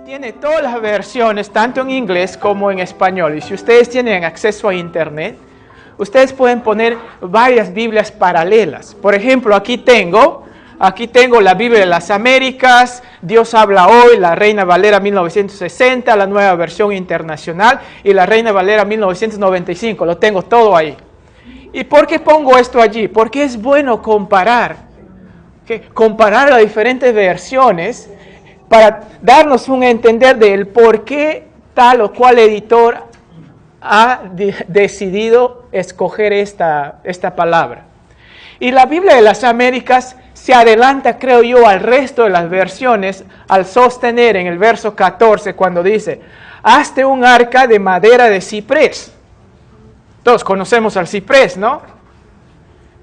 Tiene todas las versiones, tanto en inglés como en español. Y si ustedes tienen acceso a internet, ustedes pueden poner varias Biblias paralelas. Por ejemplo, aquí tengo la Biblia de las Américas, Dios habla hoy, la Reina Valera 1960, la Nueva Versión Internacional y la Reina Valera 1995. Lo tengo todo ahí. ¿Y por qué pongo esto allí? Porque es bueno comparar. Comparar las diferentes versiones para darnos un entender del por qué tal o cual editor ha decidido escoger esta palabra. Y la Biblia de las Américas se adelanta, creo yo, al resto de las versiones al sostener en el verso 14 cuando dice, hazte un arca de madera de ciprés. Todos conocemos al ciprés, ¿no?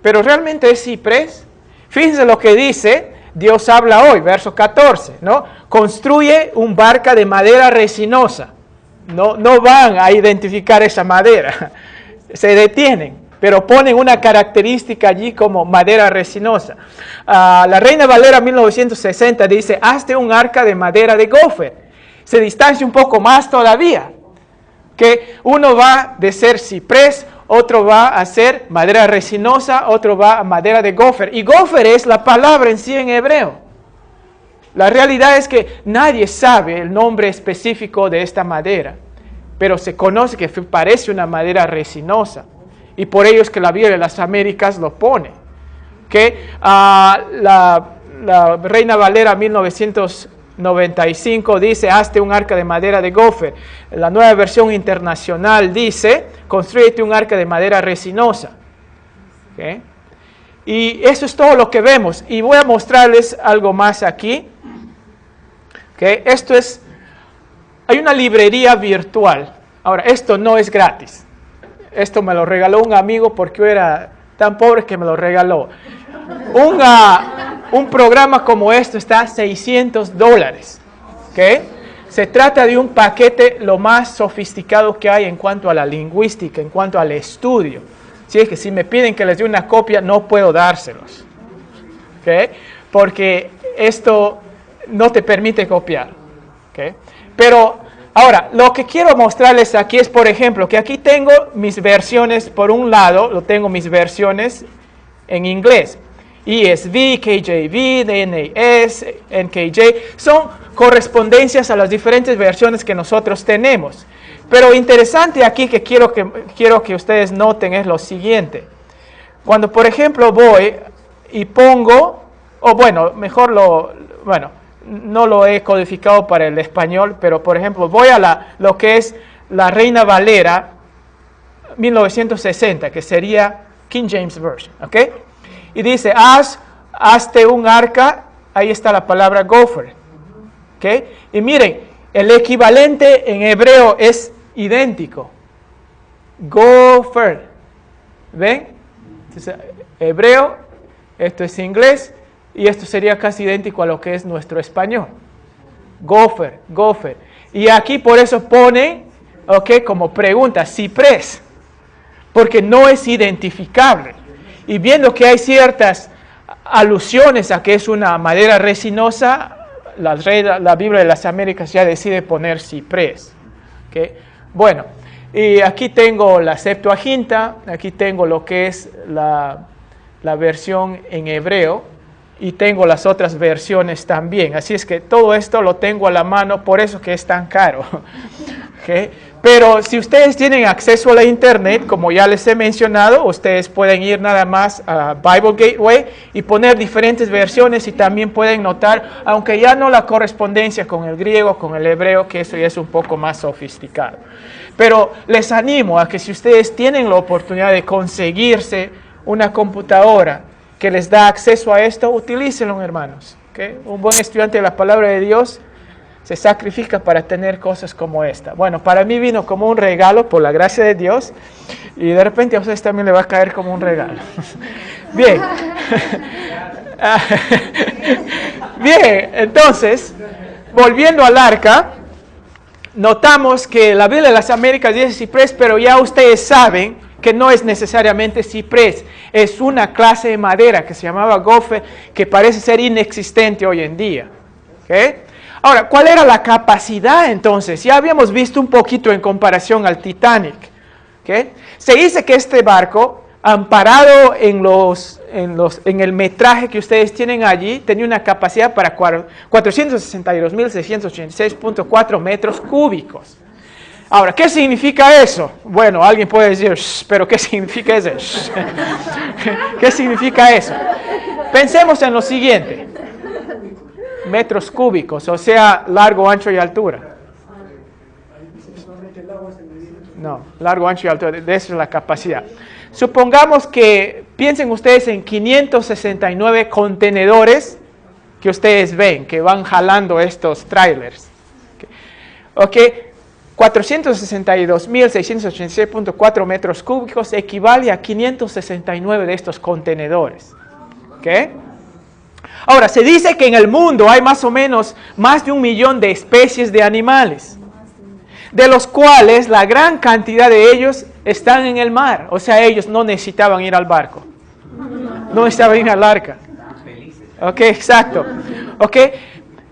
Pero ¿realmente es ciprés? Fíjense lo que dice, Dios habla hoy, verso 14, ¿no? Construye un barca de madera resinosa. No van a identificar esa madera, se detienen, pero ponen una característica allí como madera resinosa. La Reina Valera 1960 dice, hazte un arca de madera de gofer. Se distancia un poco más todavía, que uno va de ser ciprés, otro va a ser madera resinosa, otro va a madera de gofer. Y gofer es la palabra en sí en hebreo. La realidad es que nadie sabe el nombre específico de esta madera, pero se conoce que parece una madera resinosa. Y por ello es que la Biblia de las Américas lo pone. Que la Reina Valera 1995 dice, hazte un arca de madera de gofer. La Nueva Versión Internacional dice, construyete un arca de madera resinosa. ¿Okay? Y eso es todo lo que vemos. Y voy a mostrarles algo más aquí. ¿Okay? Hay una librería virtual. Ahora, esto no es gratis. Esto me lo regaló un amigo porque yo era tan pobre que me lo regaló. Un programa como esto está a $600. ¿Okay? Se trata de un paquete lo más sofisticado que hay en cuanto a la lingüística, en cuanto al estudio. Si es que si me piden que les dé una copia, no puedo dárselos. ¿Okay? Porque esto no te permite copiar. ¿Okay? Pero ahora, lo que quiero mostrarles aquí es, por ejemplo, que aquí tengo mis versiones, por un lado, tengo mis versiones en inglés. ESV, KJV, NAS, NKJ, son correspondencias a las diferentes versiones que nosotros tenemos. Pero interesante aquí que quiero que ustedes noten es lo siguiente. Cuando, por ejemplo, voy y pongo, no lo he codificado para el español, pero por ejemplo voy a lo que es la Reina Valera 1960, que sería King James Version, ¿ok? Y dice, hazte un arca, ahí está la palabra gofer, ¿ok? Y miren, el equivalente en hebreo es idéntico, gofer, ¿ven? Entonces, hebreo, esto es inglés, y esto sería casi idéntico a lo que es nuestro español. Gofer, gofer. Y aquí por eso pone, como pregunta, ciprés. Porque no es identificable. Y viendo que hay ciertas alusiones a que es una madera resinosa, la Biblia de las Américas ya decide poner ciprés. ¿Okay? Bueno, y aquí tengo la Septuaginta, aquí tengo lo que es la versión en hebreo, y tengo las otras versiones también. Así es que todo esto lo tengo a la mano, por eso que es tan caro. ¿Okay? Pero si ustedes tienen acceso a la internet, como ya les he mencionado, ustedes pueden ir nada más a Bible Gateway y poner diferentes versiones y también pueden notar, aunque ya no la correspondencia con el griego, con el hebreo, que eso ya es un poco más sofisticado. Pero les animo a que si ustedes tienen la oportunidad de conseguirse una computadora que les da acceso a esto, utilícenlo, hermanos. ¿Okay? Un buen estudiante de la palabra de Dios se sacrifica para tener cosas como esta. Bueno, para mí vino como un regalo, por la gracia de Dios, y de repente a ustedes también le va a caer como un regalo. Bien. Bien, entonces, volviendo al arca, notamos que la Biblia de las Américas dice ciprés, pero ya ustedes saben que no es necesariamente ciprés, es una clase de madera que se llamaba gofer, que parece ser inexistente hoy en día. ¿Okay? Ahora, ¿cuál era la capacidad entonces? Ya habíamos visto un poquito en comparación al Titanic. ¿Okay? Se dice que este barco, amparado en el metraje que ustedes tienen allí, tenía una capacidad para 462.686.4 metros cúbicos. Ahora, ¿qué significa eso? Bueno, alguien puede decir, pero ¿qué significa eso? ¿Qué significa eso? Pensemos en lo siguiente. Metros cúbicos, o sea, largo, ancho y altura. No, largo, ancho y altura, de eso es la capacidad. Supongamos que, piensen ustedes en 569 contenedores que ustedes ven, que van jalando estos trailers. Ok, 462.686.4 metros cúbicos equivale a 569 de estos contenedores. ¿Ok? Ahora, se dice que en el mundo hay más o menos más de 1 millón de especies de animales, de los cuales la gran cantidad de ellos están en el mar. O sea, ellos no necesitaban ir al barco, no necesitaban ir al arca. Ok, exacto. Ok,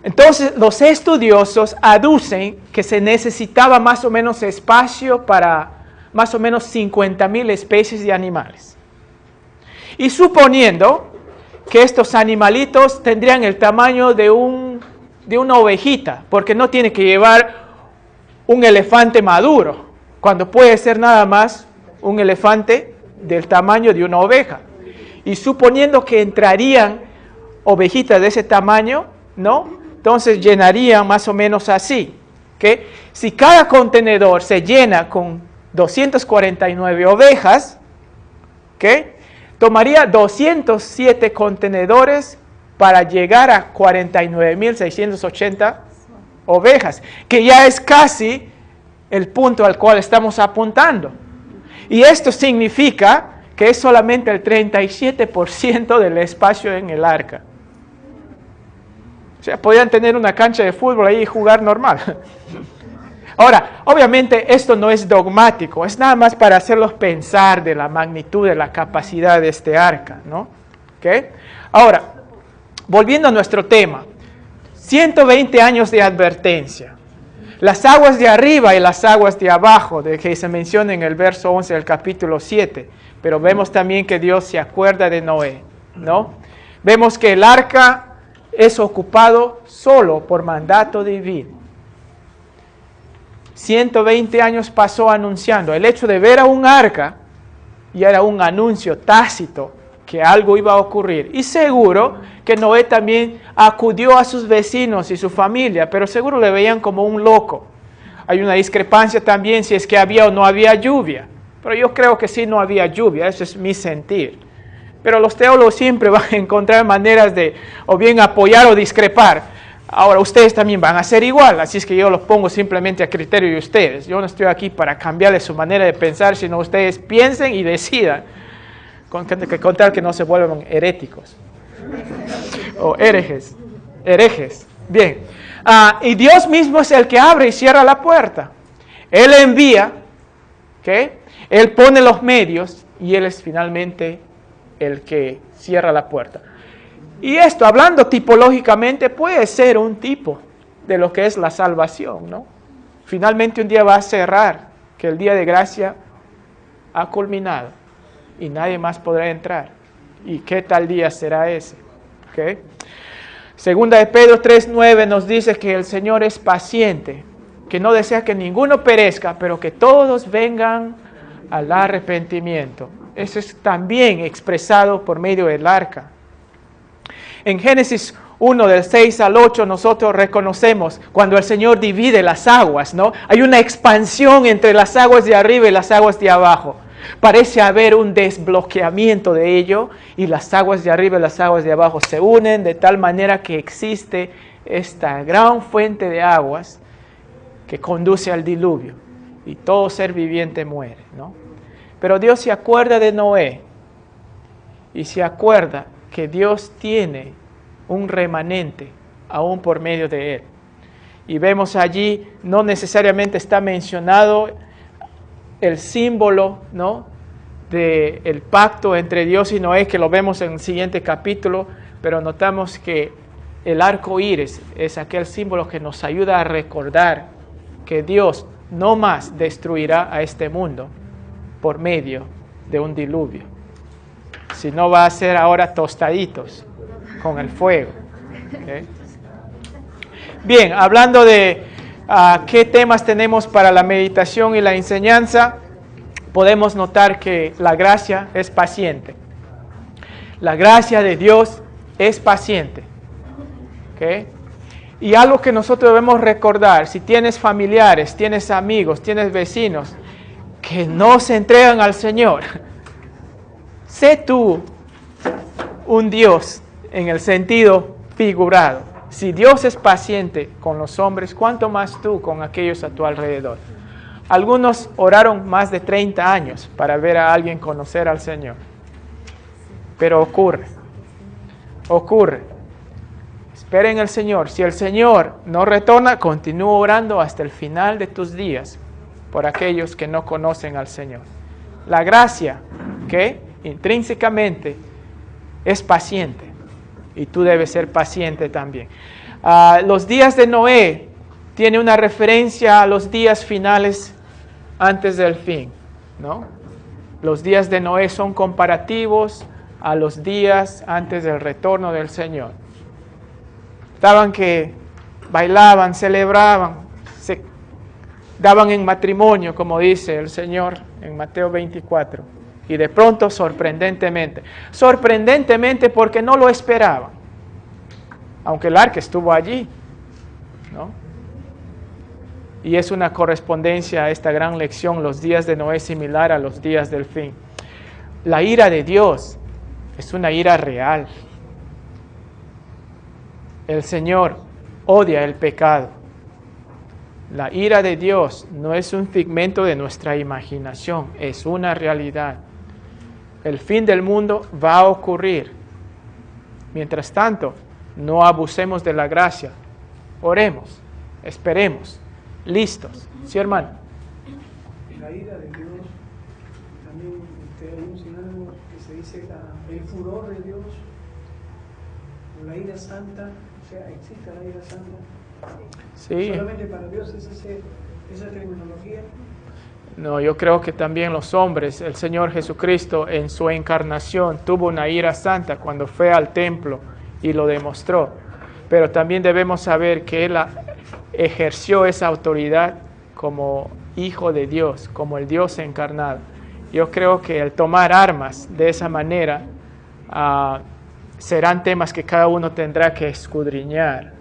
entonces los estudiosos aducen que se necesitaba más o menos espacio para más o menos 50.000 especies de animales. Y suponiendo que estos animalitos tendrían el tamaño de una ovejita, porque no tiene que llevar un elefante maduro, cuando puede ser nada más un elefante del tamaño de una oveja. Y suponiendo que entrarían ovejitas de ese tamaño, ¿no? Entonces llenarían más o menos así. ¿Okay? Si cada contenedor se llena con 249 ovejas, ¿okay? Tomaría 207 contenedores para llegar a 49.680 ovejas, que ya es casi el punto al cual estamos apuntando. Y esto significa que es solamente el 37% del espacio en el arca. O sea, podrían tener una cancha de fútbol ahí y jugar normal. Ahora, obviamente esto no es dogmático, es nada más para hacerlos pensar de la magnitud de la capacidad de este arca, ¿no? ¿Okay? Ahora, volviendo a nuestro tema, 120 años de advertencia. Las aguas de arriba y las aguas de abajo, de que se menciona en el verso 11 del capítulo 7, pero vemos también que Dios se acuerda de Noé, ¿no? Vemos que el arca es ocupado solo por mandato divino. 120 años pasó anunciando. El hecho de ver a un arca ya era un anuncio tácito que algo iba a ocurrir. Y seguro que Noé también acudió a sus vecinos y su familia, pero seguro le veían como un loco. Hay una discrepancia también si es que había o no había lluvia. Pero yo creo que sí no había lluvia, eso es mi sentir. Pero los teólogos siempre van a encontrar maneras de o bien apoyar o discrepar. Ahora ustedes también van a ser igual, así es que yo los pongo simplemente a criterio de ustedes. Yo no estoy aquí para cambiarles su manera de pensar, sino ustedes piensen y decidan, con tal que no se vuelvan heréticos o herejes. Bien, y Dios mismo es el que abre y cierra la puerta. Él envía, ¿okay? Él pone los medios y Él es finalmente el que cierra la puerta. Y esto, hablando tipológicamente, puede ser un tipo de lo que es la salvación, ¿no? Finalmente un día va a cerrar, que el día de gracia ha culminado y nadie más podrá entrar. ¿Y qué tal día será ese? ¿Okay? Segunda de Pedro 3:9 nos dice que el Señor es paciente, que no desea que ninguno perezca, pero que todos vengan al arrepentimiento. Eso es también expresado por medio del arca. En Génesis 1, del 6 al 8, nosotros reconocemos cuando el Señor divide las aguas, ¿no? Hay una expansión entre las aguas de arriba y las aguas de abajo. Parece haber un desbloqueamiento de ello y las aguas de arriba y las aguas de abajo se unen de tal manera que existe esta gran fuente de aguas que conduce al diluvio y todo ser viviente muere, ¿no? Pero Dios se acuerda de Noé y se acuerda que Dios tiene un remanente aún por medio de él. Y vemos allí, no necesariamente está mencionado el símbolo, ¿no?, del pacto entre Dios y Noé, que lo vemos en el siguiente capítulo, pero notamos que el arco iris es aquel símbolo que nos ayuda a recordar que Dios no más destruirá a este mundo por medio de un diluvio, sino va a ser ahora tostaditos con el fuego. ¿Okay? Bien, hablando de qué temas tenemos para la meditación y la enseñanza, podemos notar que la gracia es paciente. La gracia de Dios es paciente. ¿Okay? Y algo que nosotros debemos recordar, si tienes familiares, tienes amigos, tienes vecinos que no se entregan al Señor, sé tú un Dios en el sentido figurado. Si Dios es paciente con los hombres, ¿cuánto más tú con aquellos a tu alrededor? Algunos oraron más de 30 años para ver a alguien conocer al Señor. Pero ocurre. Espera en el Señor. Si el Señor no retorna, continúa orando hasta el final de tus días por aquellos que no conocen al Señor. La gracia, que intrínsecamente es paciente, y tú debes ser paciente también. Los días de Noé tiene una referencia a los días finales antes del fin, ¿no? Los días de Noé son comparativos a los días antes del retorno del Señor. Estaban que bailaban, celebraban, se daban en matrimonio, como dice el Señor en Mateo 24. Y de pronto, sorprendentemente porque no lo esperaban, aunque el arca estuvo allí, ¿no? Y es una correspondencia a esta gran lección, los días de Noé similar a los días del fin. La ira de Dios es una ira real. El Señor odia el pecado. La ira de Dios no es un figmento de nuestra imaginación, es una realidad. El fin del mundo va a ocurrir. Mientras tanto, no abusemos de la gracia. Oremos, esperemos, listos. ¿Sí, hermano? La ira de Dios, también hay un sinónimo que se dice el furor de Dios, o la ira santa, o sea, existe la ira santa. Sí. Solamente para Dios es esa terminología. No, yo creo que también los hombres, el Señor Jesucristo en su encarnación tuvo una ira santa cuando fue al templo y lo demostró. Pero también debemos saber que Él ejerció esa autoridad como Hijo de Dios, como el Dios encarnado. Yo creo que el tomar armas de esa manera serán temas que cada uno tendrá que escudriñar.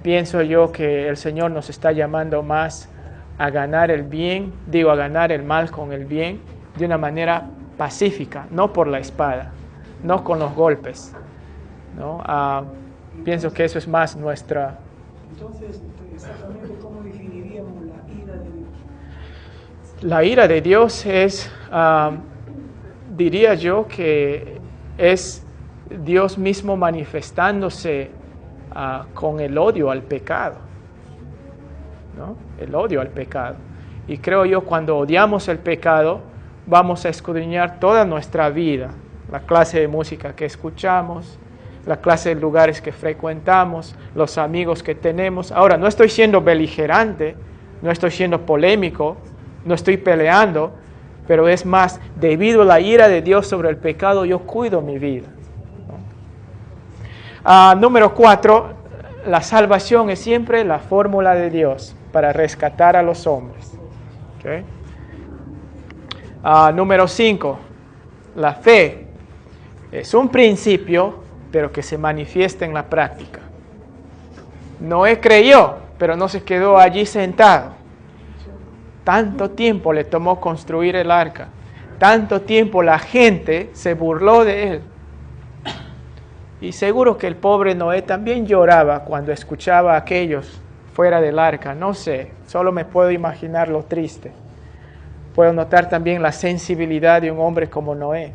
Pienso yo que el Señor nos está llamando más a ganar el bien, a ganar el mal con el bien, de una manera pacífica, no por la espada, no con los golpes, ¿no? Pienso que eso es más nuestra... Entonces, exactamente, ¿cómo definiríamos la ira de Dios? La ira de Dios es, diría yo, que es Dios mismo manifestándose con el odio al pecado, ¿no? El odio al pecado. Y creo yo, cuando odiamos el pecado, vamos a escudriñar toda nuestra vida, la clase de música que escuchamos, la clase de lugares que frecuentamos, los amigos que tenemos. Ahora, no estoy siendo beligerante, no estoy siendo polémico, no estoy peleando, pero es más, debido a la ira de Dios sobre el pecado, yo cuido mi vida, ¿no? Número 4, la salvación es siempre la fórmula de Dios para rescatar a los hombres. ¿Okay? Número 5, la fe es un principio, pero que se manifiesta en la práctica. Noé creyó, pero no se quedó allí sentado. Tanto tiempo le tomó construir el arca, tanto tiempo la gente se burló de él. Y seguro que el pobre Noé también lloraba cuando escuchaba a aquellos fuera del arca. No sé, solo me puedo imaginar lo triste. Puedo notar también la sensibilidad de un hombre como Noé.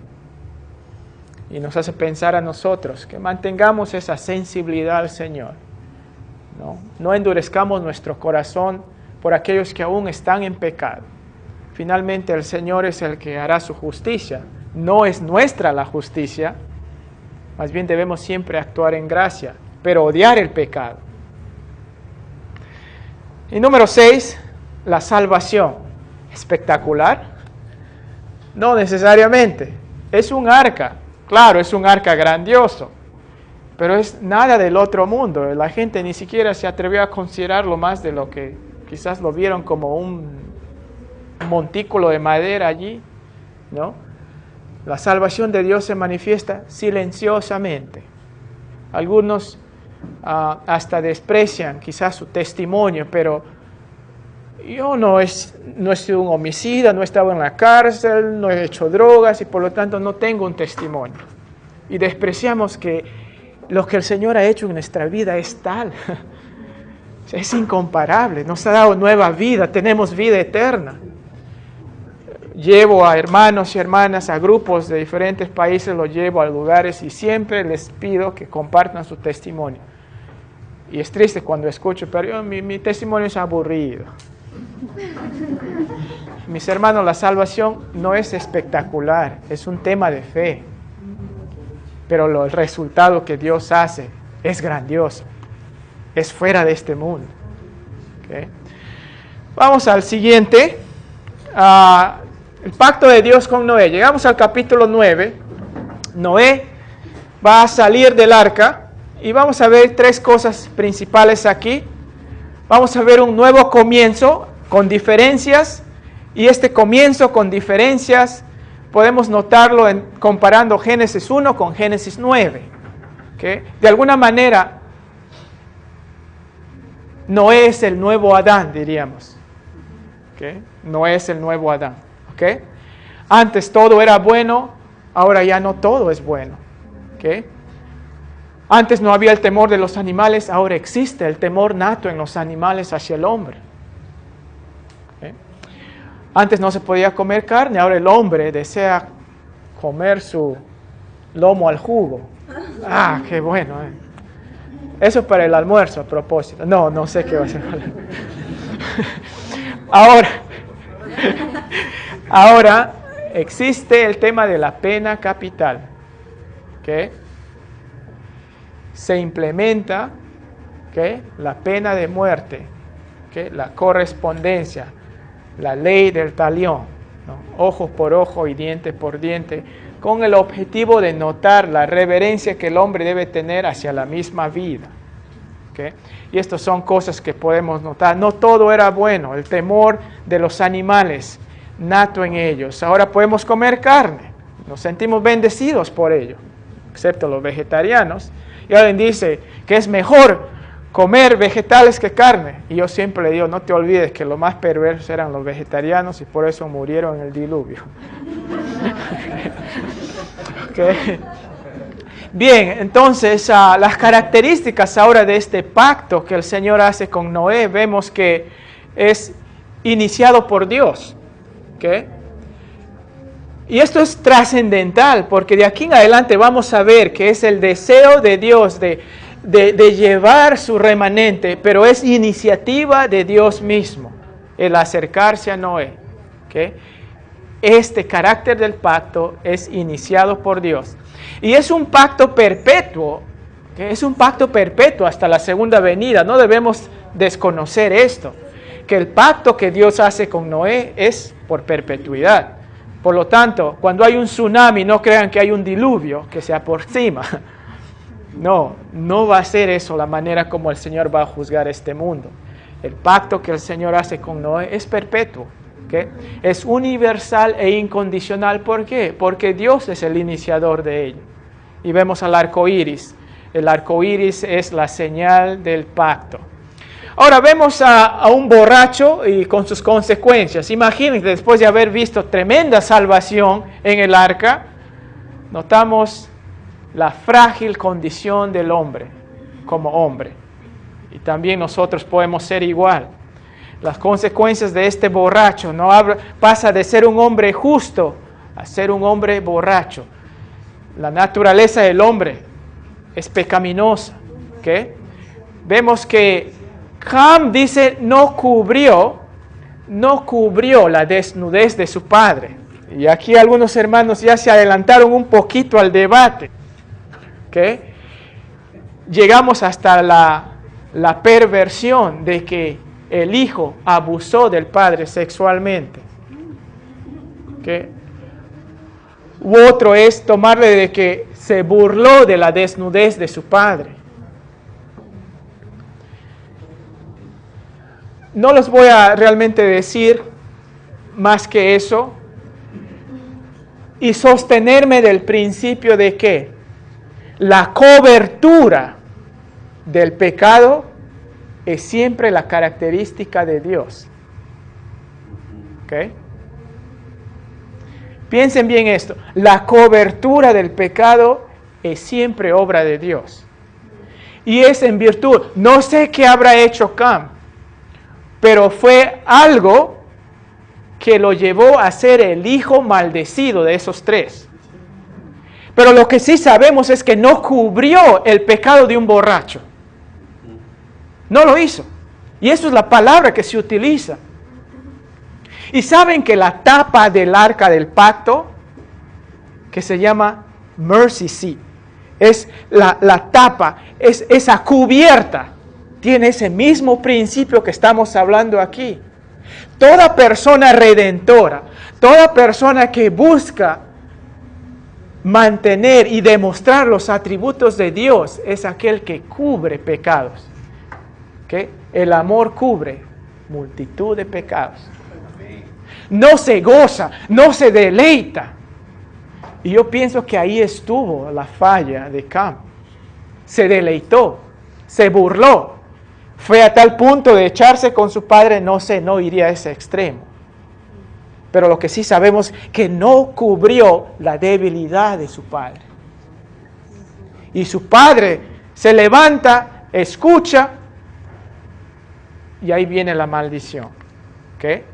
Y nos hace pensar a nosotros que mantengamos esa sensibilidad al Señor. No endurezcamos nuestro corazón por aquellos que aún están en pecado. Finalmente el Señor es el que hará su justicia. No es nuestra la justicia. Más bien debemos siempre actuar en gracia, pero odiar el pecado. Y número 6, la salvación. ¿Espectacular? No necesariamente. Es un arca. Claro, es un arca grandioso. Pero es nada del otro mundo. La gente ni siquiera se atrevió a considerarlo más de lo que quizás lo vieron como un montículo de madera allí, ¿no? La salvación de Dios se manifiesta silenciosamente. Algunos hasta desprecian quizás su testimonio, pero yo no he sido un homicida, no he estado en la cárcel, no he hecho drogas y por lo tanto no tengo un testimonio. Y despreciamos que lo que el Señor ha hecho en nuestra vida es tal. Es incomparable, nos ha dado nueva vida, tenemos vida eterna. Llevo a hermanos y hermanas, a grupos de diferentes países, los llevo a lugares y siempre les pido que compartan su testimonio. Y es triste cuando escucho, pero mi testimonio es aburrido. Mis hermanos, la salvación no es espectacular, es un tema de fe. Pero el resultado que Dios hace es grandioso, es fuera de este mundo. ¿Okay? Vamos al siguiente. El pacto de Dios con Noé. Llegamos al capítulo 9. Noé va a salir del arca y vamos a ver 3 cosas principales aquí. Vamos a ver un nuevo comienzo con diferencias y este comienzo con diferencias podemos notarlo comparando Génesis 1 con Génesis 9. ¿Okay? De alguna manera, Noé es el nuevo Adán, diríamos. ¿Okay? Noé es el nuevo Adán. ¿Okay? Antes todo era bueno, ahora ya no todo es bueno. ¿Okay? Antes no había el temor de los animales, ahora existe el temor nato en los animales hacia el hombre. ¿Okay? Antes no se podía comer carne, ahora el hombre desea comer su lomo al jugo. Ah, qué bueno. Eso para el almuerzo a propósito. No sé qué va a ser. Ahora existe el tema de la pena capital. ¿Okay? Se implementa, ¿okay?, la pena de muerte, ¿okay?, la correspondencia, la ley del talión, ¿no? Ojo por ojo y diente por diente, con el objetivo de notar la reverencia que el hombre debe tener hacia la misma vida. ¿Okay? Y estas son cosas que podemos notar. No todo era bueno, el temor de los animales nato en ellos. Ahora podemos comer carne, nos sentimos bendecidos por ello, excepto los vegetarianos. Y alguien dice que es mejor comer vegetales que carne. Y yo siempre le digo, no te olvides que lo más perverso eran los vegetarianos y por eso murieron en el diluvio. Okay. Bien, entonces las características ahora de este pacto que el Señor hace con Noé, vemos que es iniciado por Dios. ¿Okay? Y esto es trascendental, porque de aquí en adelante vamos a ver que es el deseo de Dios de llevar su remanente, pero es iniciativa de Dios mismo, el acercarse a Noé. ¿Okay? Este carácter del pacto es iniciado por Dios. Y es un pacto perpetuo, ¿okay? Es un pacto perpetuo hasta la segunda venida. No debemos desconocer esto, que el pacto que Dios hace con Noé es por perpetuidad. Por lo tanto, cuando hay un tsunami, no crean que hay un diluvio que se aproxima. No va a ser eso la manera como el Señor va a juzgar este mundo. El pacto que el Señor hace con Noé es perpetuo. ¿Okay? Es universal e incondicional. ¿Por qué? Porque Dios es el iniciador de ello. Y vemos al arco iris. El arco iris es la señal del pacto. Ahora vemos a un borracho y con sus consecuencias. Imagínense, después de haber visto tremenda salvación en el arca, notamos la frágil condición del hombre como hombre. Y también nosotros podemos ser igual. Las consecuencias de este borracho pasa de ser un hombre justo a ser un hombre borracho. La naturaleza del hombre es pecaminosa. ¿Okay? Vemos que Ham dice no cubrió la desnudez de su padre. Y aquí algunos hermanos ya se adelantaron un poquito al debate. ¿Okay? llegamos hasta la perversión de que el hijo abusó del padre sexualmente. ¿Okay? U otro es tomarle de que se burló de la desnudez de su padre. No les voy a realmente decir más que eso y sostenerme del principio de que la cobertura del pecado es siempre la característica de Dios. ¿Ok? Piensen bien esto. La cobertura del pecado es siempre obra de Dios. Y es en virtud. No sé qué habrá hecho Cam, pero fue algo que lo llevó a ser el hijo maldecido de esos tres. Pero lo que sí sabemos es que no cubrió el pecado de un borracho. No lo hizo. Y eso es la palabra que se utiliza. Y saben que la tapa del arca del pacto, que se llama mercy seat, es la tapa, es esa cubierta, tiene ese mismo principio que estamos hablando aquí. Toda persona redentora, toda persona que busca mantener y demostrar los atributos de Dios es aquel que cubre pecados. ¿Okay? El amor cubre multitud de pecados. No se goza, no se deleita. Y yo pienso que ahí estuvo la falla de Cam. Se deleitó, se burló. Fue a tal punto de echarse con su padre, no sé, no iría a ese extremo. Pero lo que sí sabemos es que no cubrió la debilidad de su padre. Y su padre se levanta, escucha, y ahí viene la maldición. ¿Okay?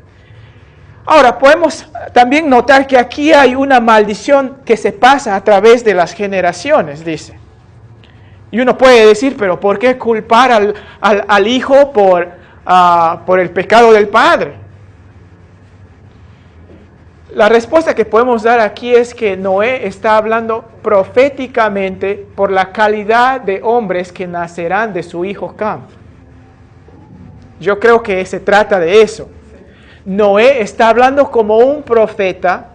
Ahora, podemos también notar que aquí hay una maldición que se pasa a través de las generaciones, dice. Y uno puede decir, pero ¿por qué culpar al hijo por el pecado del padre? La respuesta que podemos dar aquí es que Noé está hablando proféticamente por la calidad de hombres que nacerán de su hijo Cam. Yo creo que se trata de eso. Noé está hablando como un profeta,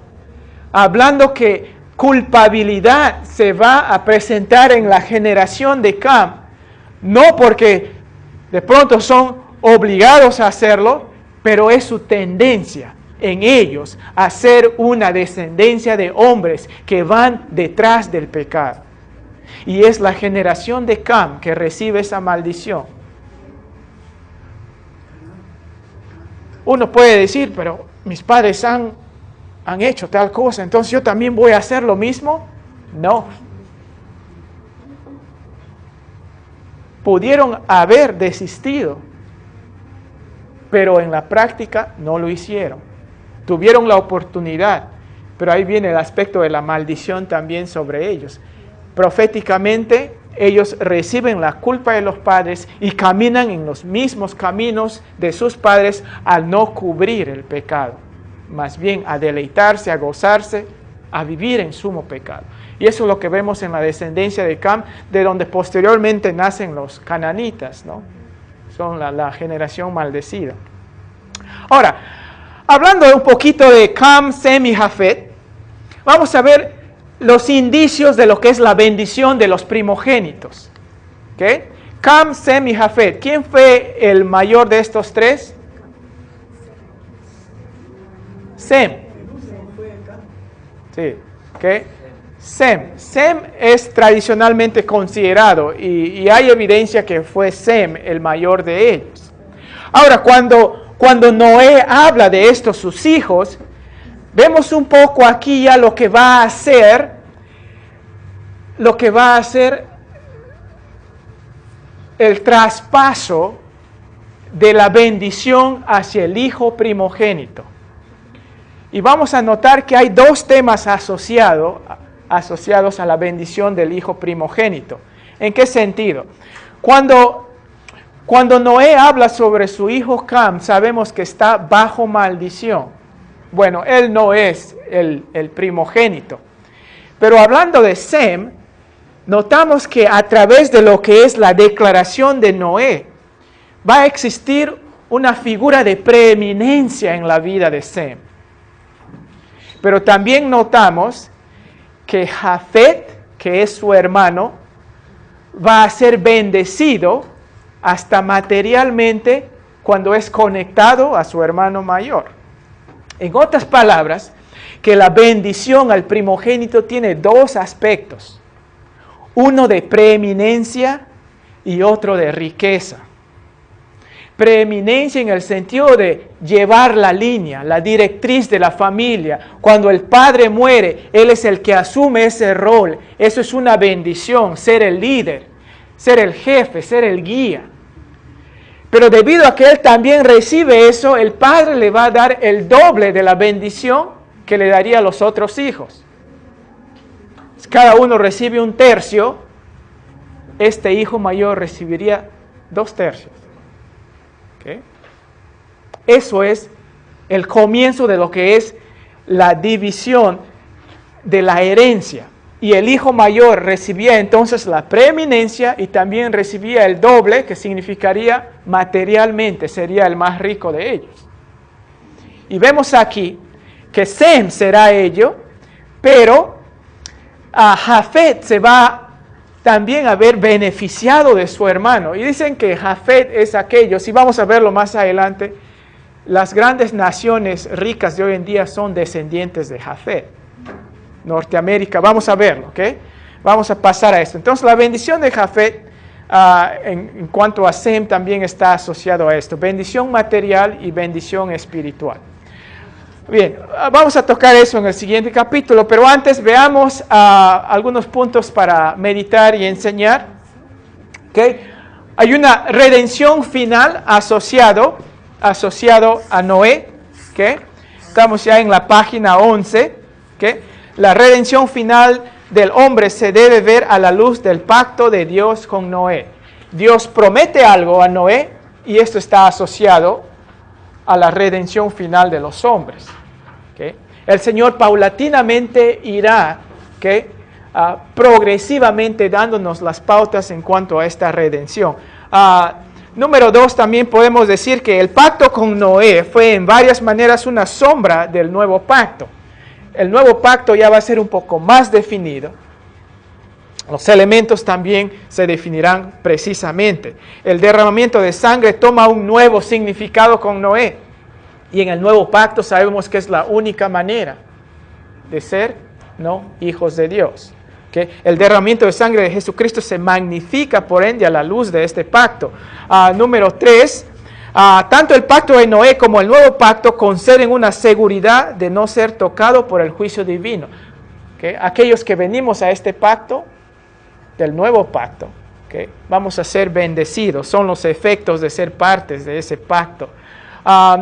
hablando que culpabilidad se va a presentar en la generación de Cam, no porque de pronto son obligados a hacerlo, pero es su tendencia en ellos a ser una descendencia de hombres que van detrás del pecado. Y es la generación de Cam que recibe esa maldición. Uno puede decir, pero mis padres han hecho tal cosa, entonces yo también voy a hacer lo mismo. No. Pudieron haber desistido, pero en la práctica no lo hicieron. Tuvieron la oportunidad, pero ahí viene el aspecto de la maldición también sobre ellos. Proféticamente, ellos reciben la culpa de los padres y caminan en los mismos caminos de sus padres al no cubrir el pecado. Más bien a deleitarse, a gozarse, a vivir en sumo pecado. Y eso es lo que vemos en la descendencia de Cam, de donde posteriormente nacen los cananitas, ¿no? Son la generación maldecida. Ahora, hablando un poquito de Cam, Sem y Jafet, vamos a ver los indicios de lo que es la bendición de los primogénitos. ¿Okay? Cam, Sem y Jafet. ¿Quién fue el mayor de estos tres? Sem. Sí. ¿Okay? Sem. Sem es tradicionalmente considerado y hay evidencia que fue Sem el mayor de ellos. Ahora, cuando Noé habla de estos sus hijos, vemos un poco aquí ya lo que va a hacer el traspaso de la bendición hacia el hijo primogénito. Y vamos a notar que hay dos temas asociados a la bendición del hijo primogénito. ¿En qué sentido? Cuando Noé habla sobre su hijo Cam, sabemos que está bajo maldición. Bueno, él no es el primogénito. Pero hablando de Sem, notamos que a través de lo que es la declaración de Noé, va a existir una figura de preeminencia en la vida de Sem. Pero también notamos que Jafet, que es su hermano, va a ser bendecido hasta materialmente cuando es conectado a su hermano mayor. En otras palabras, que la bendición al primogénito tiene dos aspectos. Uno de preeminencia y otro de riqueza. Preeminencia en el sentido de llevar la línea, la directriz de la familia. Cuando el padre muere, él es el que asume ese rol. Eso es una bendición, ser el líder, ser el jefe, ser el guía. Pero debido a que él también recibe eso, el padre le va a dar el doble de la bendición que le daría a los otros hijos. Cada uno recibe 1/3, este hijo mayor recibiría 2/3. ¿Okay? Eso es el comienzo de lo que es la división de la herencia. Y el hijo mayor recibía entonces la preeminencia y también recibía el doble, que significaría materialmente, sería el más rico de ellos. Y vemos aquí que Sem será ello, pero a Jafet se va también a ver beneficiado de su hermano. Y dicen que Jafet es aquello, si vamos a verlo más adelante, las grandes naciones ricas de hoy en día son descendientes de Jafet. Norteamérica, vamos a verlo, ¿ok? Vamos a pasar a esto. Entonces la bendición de Jafet en cuanto a Sem también está asociado a esto. Bendición material y bendición espiritual. Bien, vamos a tocar eso en el siguiente capítulo, pero antes veamos algunos puntos para meditar y enseñar. ¿Okay? Hay una redención final asociado a Noé. ¿Okay? Estamos ya en la página 11. ¿Okay? La redención final del hombre se debe ver a la luz del pacto de Dios con Noé. Dios promete algo a Noé y esto está asociado a la redención final de los hombres. ¿Okay? El Señor paulatinamente irá progresivamente dándonos las pautas en cuanto a esta redención. Número 2, también podemos decir que el pacto con Noé fue en varias maneras una sombra del nuevo pacto. El nuevo pacto ya va a ser un poco más definido. Los elementos también se definirán precisamente. El derramamiento de sangre toma un nuevo significado con Noé. Y en el nuevo pacto sabemos que es la única manera de ser, ¿no?, hijos de Dios. ¿Okay? El derramamiento de sangre de Jesucristo se magnifica por ende a la luz de este pacto. Número 3, tanto el pacto de Noé como el nuevo pacto conceden una seguridad de no ser tocado por el juicio divino. ¿Okay? Aquellos que venimos a este pacto, del nuevo pacto, ¿okay?, vamos a ser bendecidos. Son los efectos de ser partes de ese pacto.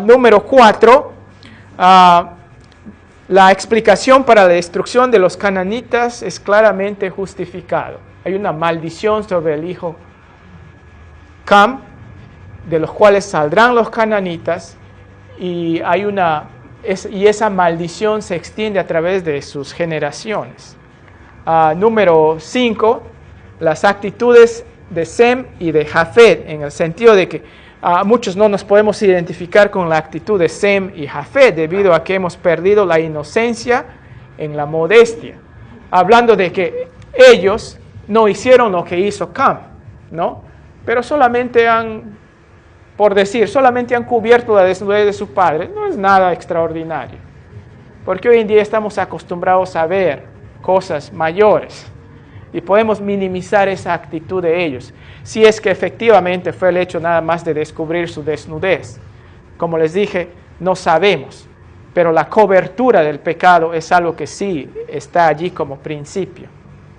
Número 4, la explicación para la destrucción de los cananitas es claramente justificado. Hay una maldición sobre el hijo Cam, de los cuales saldrán los cananitas, y esa maldición se extiende a través de sus generaciones. Número 5, las actitudes de Sem y de Jafet, en el sentido de que muchos no nos podemos identificar con la actitud de Sem y Jafet debido a que hemos perdido la inocencia en la modestia. Hablando de que ellos no hicieron lo que hizo Cam, ¿no? Pero solamente solamente han cubierto la desnudez de su padre. No es nada extraordinario. Porque hoy en día estamos acostumbrados a ver cosas mayores y podemos minimizar esa actitud de ellos, si es que efectivamente fue el hecho nada más de descubrir su desnudez. Como les dije, no sabemos, pero la cobertura del pecado es algo que sí está allí como principio.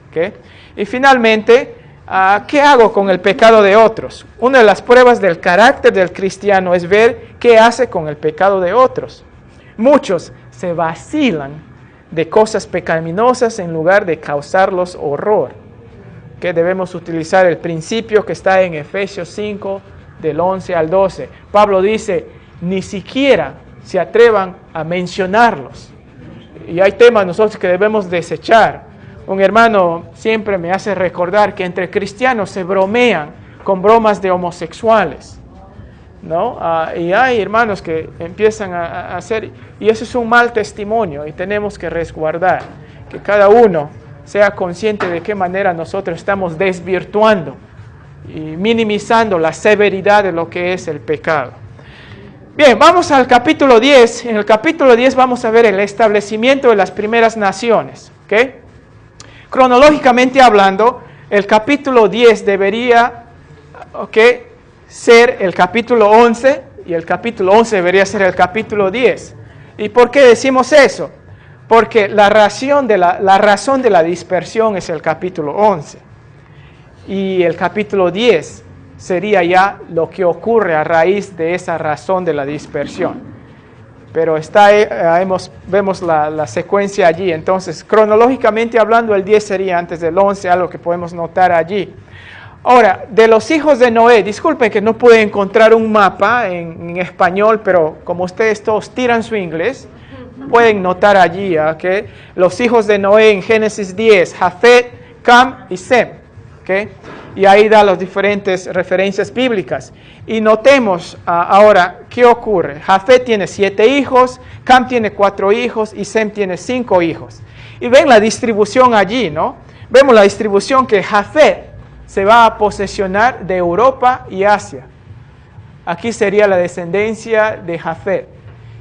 ¿Okay? Y finalmente, ¿qué hago con el pecado de otros? Una de las pruebas del carácter del cristiano es ver qué hace con el pecado de otros. Muchos se vacilan de cosas pecaminosas en lugar de causarlos horror. Que debemos utilizar el principio que está en Efesios 5, del 11 al 12. Pablo dice, ni siquiera se atrevan a mencionarlos. Y hay temas nosotros que debemos desechar, Un hermano siempre me hace recordar que entre cristianos se bromean con bromas de homosexuales, ¿no? Y hay hermanos que empiezan a hacer, y eso es un mal testimonio, y tenemos que resguardar, que cada uno sea consciente de qué manera nosotros estamos desvirtuando y minimizando la severidad de lo que es el pecado. Bien, vamos al capítulo 10. En el capítulo 10 vamos a ver el establecimiento de las primeras naciones. ¿Okay? Cronológicamente hablando, el capítulo 10 debería ser el capítulo 11 y el capítulo 11 debería ser el capítulo 10. ¿Y por qué decimos eso? Porque la razón de la dispersión es el capítulo 11 y el capítulo 10 sería ya lo que ocurre a raíz de esa razón de la dispersión. Pero vemos la secuencia allí. Entonces, cronológicamente hablando, el 10 sería antes del 11, algo que podemos notar allí. Ahora, de los hijos de Noé, disculpen que no pude encontrar un mapa en español, pero como ustedes todos tiran su inglés, pueden notar allí que los hijos de Noé en Génesis 10, Jafet, Cam y Sem. ¿Okay? Y ahí da las diferentes referencias bíblicas. Y notemos ahora qué ocurre. Jafet tiene 7 hijos, Cam tiene 4 hijos y Sem tiene 5 hijos. Y ven la distribución allí, ¿no? Vemos la distribución que Jafet se va a posesionar de Europa y Asia. Aquí sería la descendencia de Jafet.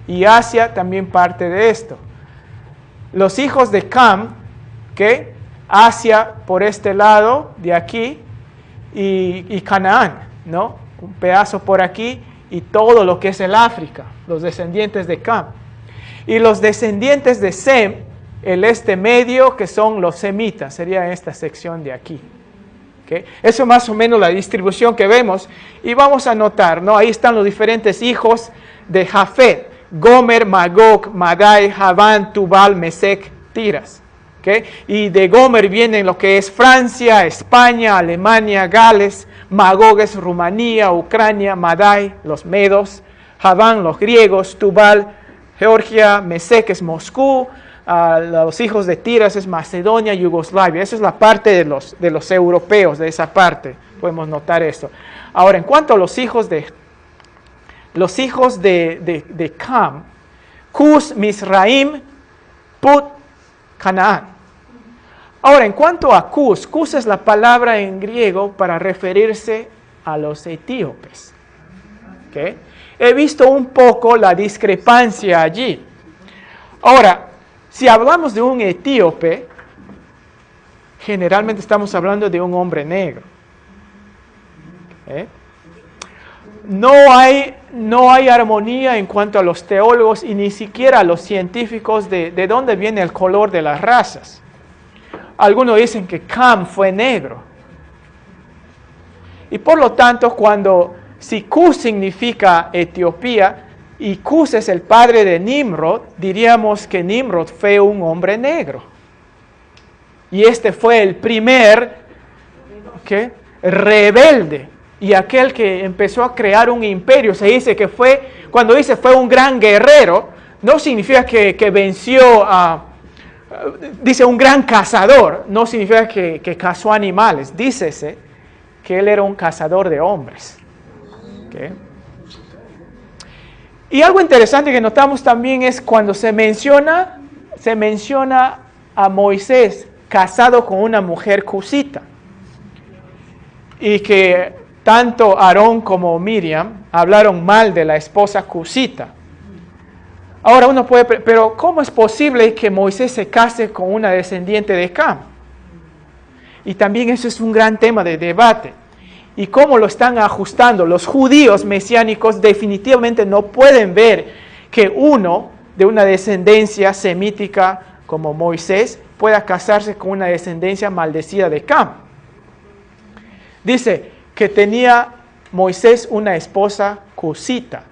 Y Asia también parte de esto. Los hijos de Cam, ¿okay? Asia por este lado de aquí y Canaán, ¿no? Un pedazo por aquí y todo lo que es el África, los descendientes de Cam. Y los descendientes de Sem, el este medio, que son los semitas, sería esta sección de aquí. ¿Okay? Eso es más o menos la distribución que vemos. Y vamos a notar, ¿no? Ahí están los diferentes hijos de Jafet: Gomer, Magog, Madai, Javán, Tubal, Mesec, Tiras. ¿Okay? Y de Gomer vienen lo que es Francia, España, Alemania, Gales. Magog es Rumanía, Ucrania, Madai, los medos. Javán, los griegos. Tubal, Georgia. Mesec es Moscú. Los hijos de Tiras es Macedonia, Yugoslavia. Esa es la parte de los europeos, de esa parte. Podemos notar esto. Ahora, en cuanto a los hijos de Cam, Cus, Misraim, Put, Canaán. Ahora, en cuanto a Cus, Cus es la palabra en griego para referirse a los etíopes. ¿Okay? He visto un poco la discrepancia allí. Ahora, si hablamos de un etíope, generalmente estamos hablando de un hombre negro. ¿Okay? No hay armonía en cuanto a los teólogos y ni siquiera a los científicos de dónde viene el color de las razas. Algunos dicen que Cam fue negro. Y por lo tanto, si Cus significa Etiopía y Cus es el padre de Nimrod, diríamos que Nimrod fue un hombre negro. Y este fue el primer rebelde. Y aquel que empezó a crear un imperio. Se dice que cuando dice fue un gran guerrero, no significa que venció dice un gran cazador, no significa que cazó animales. Dícese que él era un cazador de hombres. ¿Okay? Y algo interesante que notamos también es cuando se menciona a Moisés casado con una mujer cusita. Y que tanto Aarón como Miriam hablaron mal de la esposa cusita. Ahora uno puede, pero ¿cómo es posible que Moisés se case con una descendiente de Cam? Y también eso es un gran tema de debate. ¿Y cómo lo están ajustando? Los judíos mesiánicos definitivamente no pueden ver que uno de una descendencia semítica como Moisés pueda casarse con una descendencia maldecida de Cam. Dice que tenía Moisés una esposa cusita.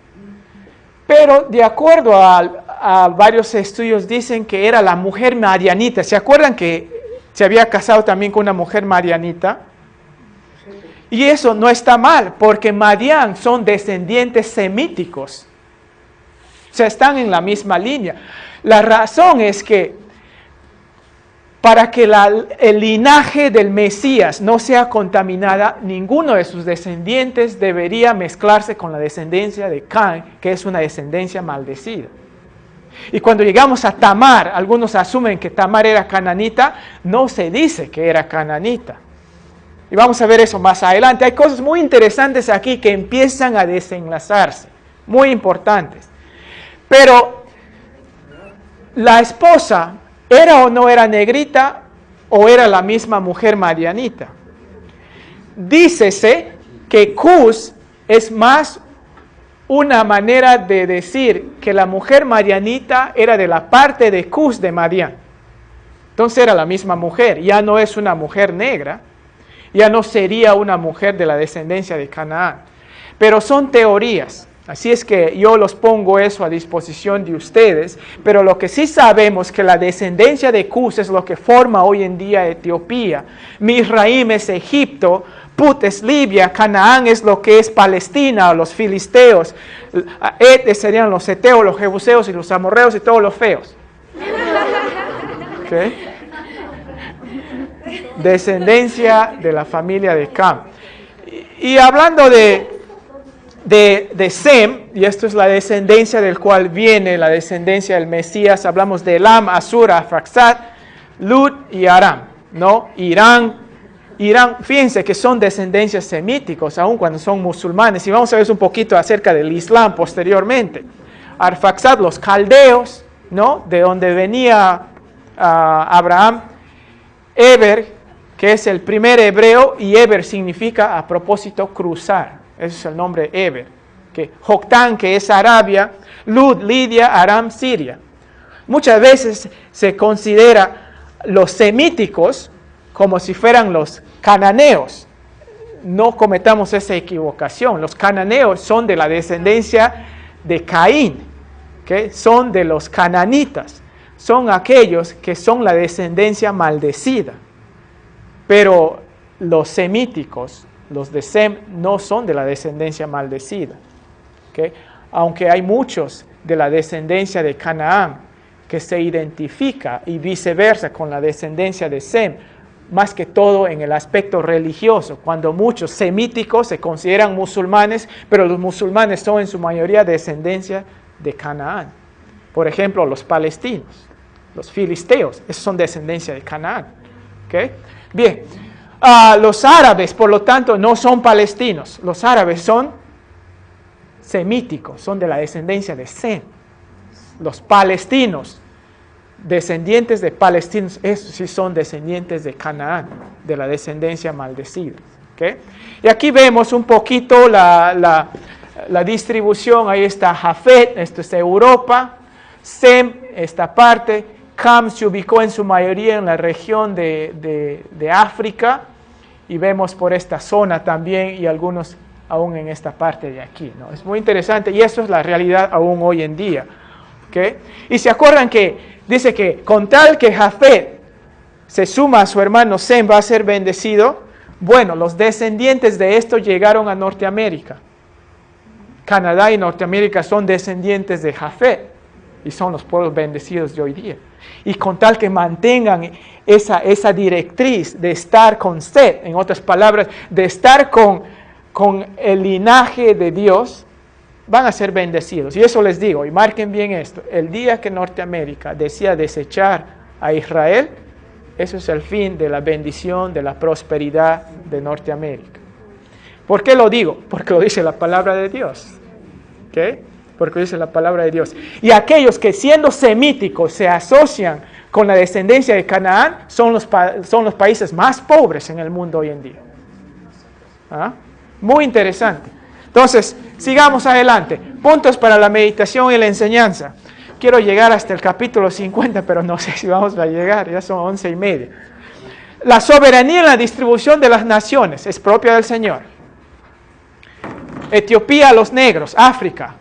Pero de acuerdo a varios estudios dicen que era la mujer madianita. ¿Se acuerdan que se había casado también con una mujer madianita? Y eso no está mal, porque Madián son descendientes semíticos. O sea, están en la misma línea. La razón es que para que el linaje del Mesías no sea contaminada, ninguno de sus descendientes debería mezclarse con la descendencia de Can, que es una descendencia maldecida. Y cuando llegamos a Tamar, algunos asumen que Tamar era cananita, no se dice que era cananita. Y vamos a ver eso más adelante. Hay cosas muy interesantes aquí que empiezan a desenlazarse, muy importantes. Pero la esposa, ¿era o no era negrita o era la misma mujer madianita? Dícese que Cus es más una manera de decir que la mujer madianita era de la parte de Cus de Madián. Entonces era la misma mujer, ya no es una mujer negra, ya no sería una mujer de la descendencia de Canaán. Pero son teorías, así es que yo los pongo eso a disposición de ustedes, pero lo que sí sabemos es que la descendencia de Cus es lo que forma hoy en día Etiopía, Misraim es Egipto, Put es Libia, Canaán es lo que es Palestina, los filisteos, serían los heteos, los jebuseos y los amorreos y todos los feos. ¿Okay? Descendencia de la familia de Cam. Y hablando de Sem, y esto es la descendencia del cual viene la descendencia del Mesías, hablamos de Elam, Asur, Arfaxad, Lud y Aram, ¿no? Irán, fíjense que son descendencias semíticos, aun cuando son musulmanes, y vamos a ver un poquito acerca del Islam posteriormente. Arfaxad, los caldeos, ¿no? De donde venía Abraham. Eber, que es el primer hebreo, y Eber significa a propósito cruzar, ese es el nombre Eber. Joctán, que es Arabia, Lud, Lidia, Aram, Siria. Muchas veces se considera los semíticos como si fueran los cananeos. No cometamos esa equivocación. Los cananeos son de la descendencia de Caín, ¿okay? Son de los cananitas. Son aquellos que son la descendencia maldecida. Pero los semíticos, los de Sem, no son de la descendencia maldecida. ¿Okay? Aunque hay muchos de la descendencia de Canaán que se identifica y viceversa con la descendencia de Sem, más que todo en el aspecto religioso, cuando muchos semíticos se consideran musulmanes, pero los musulmanes son en su mayoría descendencia de Canaán. Por ejemplo, los palestinos, los filisteos, esos son descendencia de Canaán. ¿Okay? Bien, los árabes, por lo tanto, no son palestinos, los árabes son semíticos, son de la descendencia de Sem. Los palestinos, descendientes de palestinos, esos sí son descendientes de Canaán, de la descendencia maldecida. ¿Okay? Y aquí vemos un poquito la distribución. Ahí está Jafet, esto es Europa, Sem, esta parte, Cam se ubicó en su mayoría en la región de África, y vemos por esta zona también, y algunos aún en esta parte de aquí, ¿no? Es muy interesante, y eso es la realidad aún hoy en día. ¿Okay? Y se acuerdan que dice que con tal que Jafet se suma a su hermano Sem va a ser bendecido. Bueno, los descendientes de esto llegaron a Norteamérica. Canadá y Norteamérica son descendientes de Jafet y son los pueblos bendecidos de hoy día. Y con tal que mantengan esa directriz de estar con Set, en otras palabras, de estar con el linaje de Dios, van a ser bendecidos. Y eso les digo, y marquen bien esto, el día que Norteamérica decida desechar a Israel, eso es el fin de la bendición, de la prosperidad de Norteamérica. ¿Por qué lo digo? Porque lo dice la palabra de Dios. ¿Okay? Porque lo dice la palabra de Dios. Y aquellos que siendo semíticos se asocian con la descendencia de Canaán son los países más pobres en el mundo hoy en día. ¿Ah? Muy interesante. Entonces, sigamos adelante. Puntos para la meditación y la enseñanza. Quiero llegar hasta el capítulo 50, pero no sé si vamos a llegar, ya son 11:30. La soberanía en la distribución de las naciones es propia del Señor. Etiopía a los negros, África.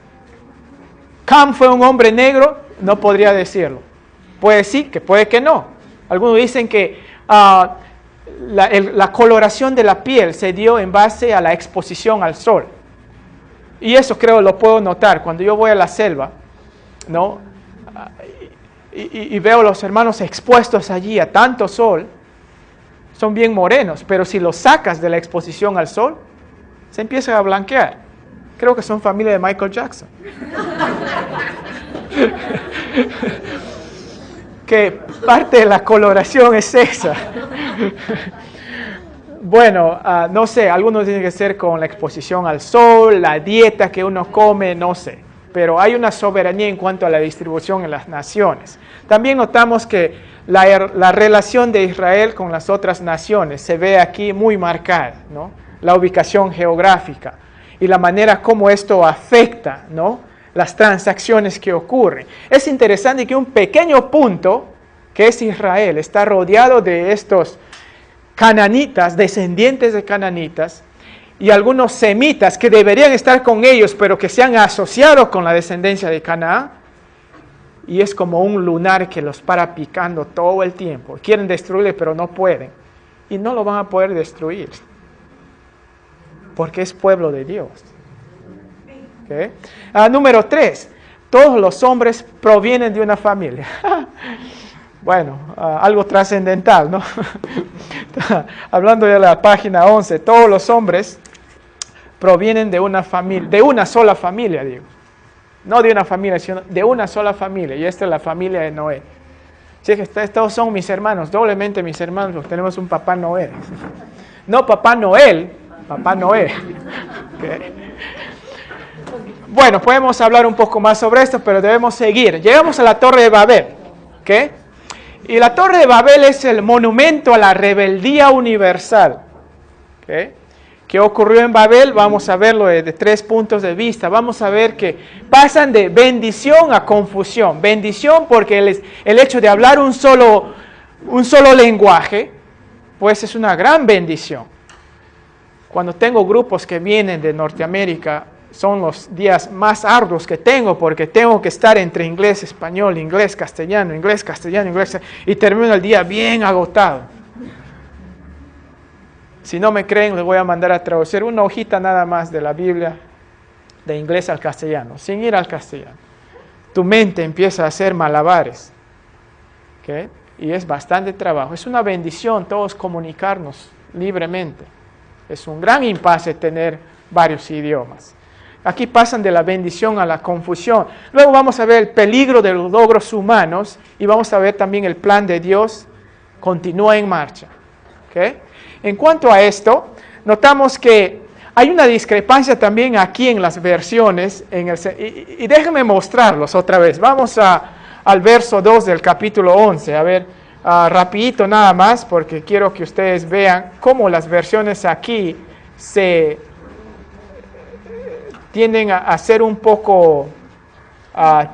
Cam fue un hombre negro, no podría decirlo. Puede sí, que puede que no. Algunos dicen que la coloración de la piel se dio en base a la exposición al sol. Y eso creo lo puedo notar cuando yo voy a la selva, ¿no? y veo a los hermanos expuestos allí a tanto sol, son bien morenos, pero si los sacas de la exposición al sol, se empiezan a blanquear. Creo que son familia de Michael Jackson. Que parte de la coloración es esa. Bueno, no sé, algunos tienen que ser con la exposición al sol, la dieta que uno come, no sé. Pero hay una soberanía en cuanto a la distribución en las naciones. También notamos que la relación de Israel con las otras naciones se ve aquí muy marcada, ¿no? La ubicación geográfica y la manera como esto afecta, ¿no?, las transacciones que ocurren. Es interesante que un pequeño punto, que es Israel, está rodeado de estos cananitas, descendientes de cananitas, y algunos semitas que deberían estar con ellos, pero que se han asociado con la descendencia de Canaán, y es como un lunar que los para picando todo el tiempo. Quieren destruirle, pero no pueden, y no lo van a poder destruir, porque es pueblo de Dios. ¿Okay? Número 3, todos los hombres provienen de una familia. Bueno, algo trascendental, ¿no? Hablando de la página 11, todos los hombres provienen de una familia, de una sola familia, digo. No de una familia, sino de una sola familia, y esta es la familia de Noé. Así que estos son mis hermanos, doblemente mis hermanos, porque tenemos un papá Noé. No papá Noel, papá Noé. Okay. Bueno, podemos hablar un poco más sobre esto, pero debemos seguir. Llegamos a la Torre de Babel, ¿ok? Y la Torre de Babel es el monumento a la rebeldía universal, ¿ok? ¿Qué ocurrió en Babel? Vamos a verlo desde 3 puntos de vista. Vamos a ver que pasan de bendición a confusión. Bendición porque el hecho de hablar un solo lenguaje, pues es una gran bendición. Cuando tengo grupos que vienen de Norteamérica, son los días más arduos que tengo porque tengo que estar entre inglés, español, inglés, castellano, y termino el día bien agotado. Si no me creen, les voy a mandar a traducir una hojita nada más de la Biblia de inglés al castellano, sin ir al castellano. Tu mente empieza a hacer malabares, ¿okay? Y es bastante trabajo. Es una bendición todos comunicarnos libremente. Es un gran impasse tener varios idiomas. Aquí pasan de la bendición a la confusión. Luego vamos a ver el peligro de los logros humanos y vamos a ver también el plan de Dios continúa en marcha. ¿Okay? En cuanto a esto, notamos que hay una discrepancia también aquí en las versiones. Y déjenme mostrarlos otra vez. Vamos al verso 2 del capítulo 11. A ver, rapidito nada más, porque quiero que ustedes vean cómo las versiones aquí se tienden a ser un poco